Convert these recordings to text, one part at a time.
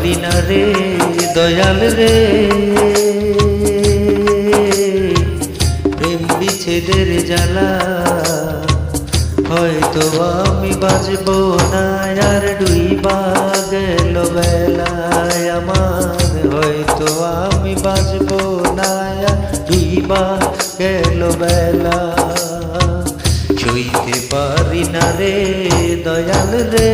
পারি না রে দয়াল রে, প্রেম বিচ্ছেদের জ্বালা, হয়তো আমি বাঁচব না আর ডুইবা গেল বেলায় আমার, হয়তো আমি বাঁচব না আর ডুইবা গেল বেলা। সইতে পারি না রে দয়াল রে,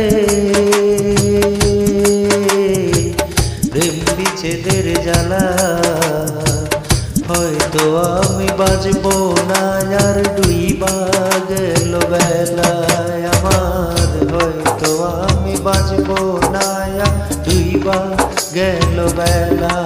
প্রেম বিচ্ছেদের জ্বালা, হয়তো আমি বাঁচব না আর ডুইবা গেল বেলায় আমার, হয়তো আমি বাঁচব না আর ডুইবা গেল বেলা।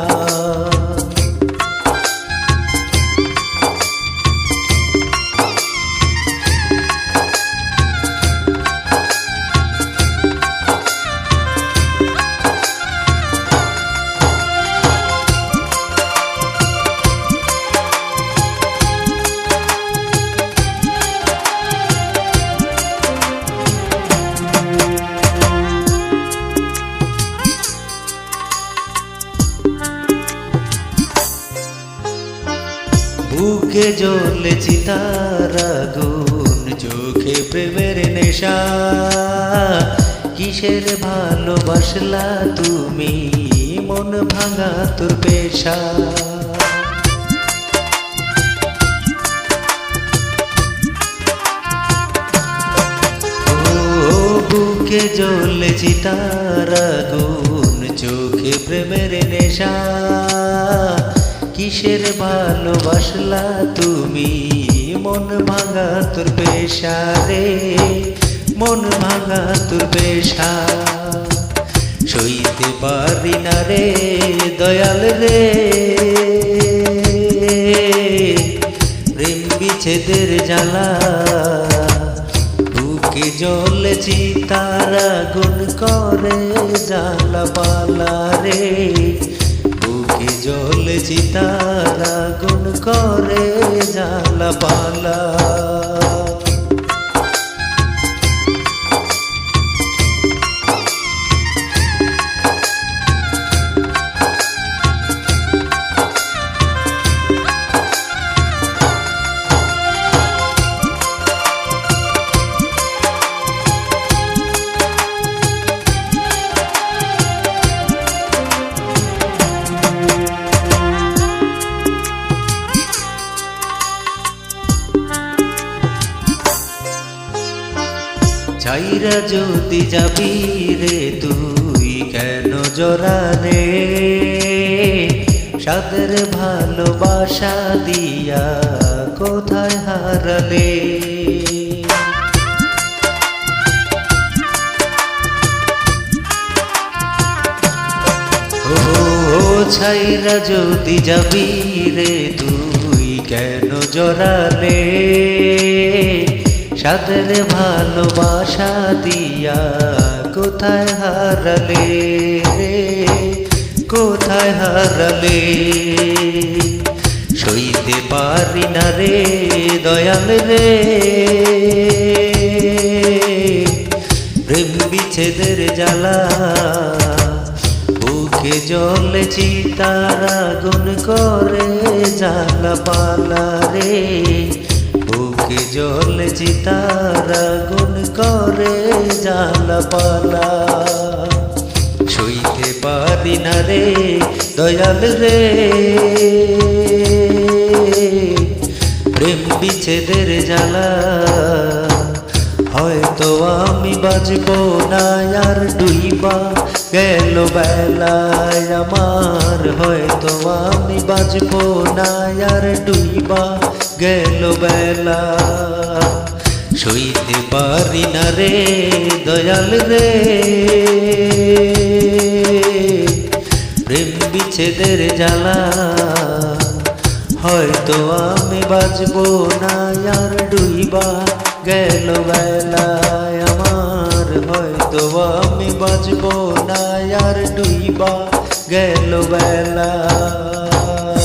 বুকে জ্বলেছি তার আগুন, চোখে প্রেমের নেশা, কিসের ভালোবাসলা তুমি, মন ভাঙা তোর পেশা। ও বুকে জ্বলেছি তার আগুন, চোখে প্রেমের নেশা, কিসের ভালোবাসলা তুমি, মন ভাঙা তোর পেশা রে, মন ভাঙা তোর পেশা। সইতে পারি না রে দয়াল রে, প্রেম বিচ্ছেদের জ্বালা, বুকে জ্বলেছি তার আগুন করে জ্বালা পালা রে, বুকে জ্বলেছি তার আগুন করে জ্বালা পালা। ছাইরা যদি যাবি রে তুই কেন জড়ানে, সাদের ভালোবাসা দিয়া কোথায় হারালে। ও ছাইরা যদি যাবি রে তুই কেন জড়ালে, সাদের ভালোবাসা দিয়া কোথায় হারালে রে, কোথায় হারালে। সইতে পারি না রে দয়াল রে, প্রেম বিচ্ছেদের জ্বালা, বুকে জ্বলেছি তার আগুন করে জ্বালা পালা রে, বুকে জ্বলেছি তার আগুন করে জ্বালা পালা। সইতে পারি না রে দয়াল রে, প্রেম বিচ্ছেদের জ্বালা, হয়তো আমি বাঁচব না আর ডুইবা গেল বেলায় আমার, হয়তো আমি বাঁচব না আর ডুইবা গেল বেলা। সইতে পারি না রে দয়াল রে, প্রেম বিচ্ছেদের জ্বালা, হয়তো আমি বাঁচব না আর ডুইবা গেল বেলায় আমার, হয়তো আমি বাঁচব না আর ডুইবা গেল বেলা।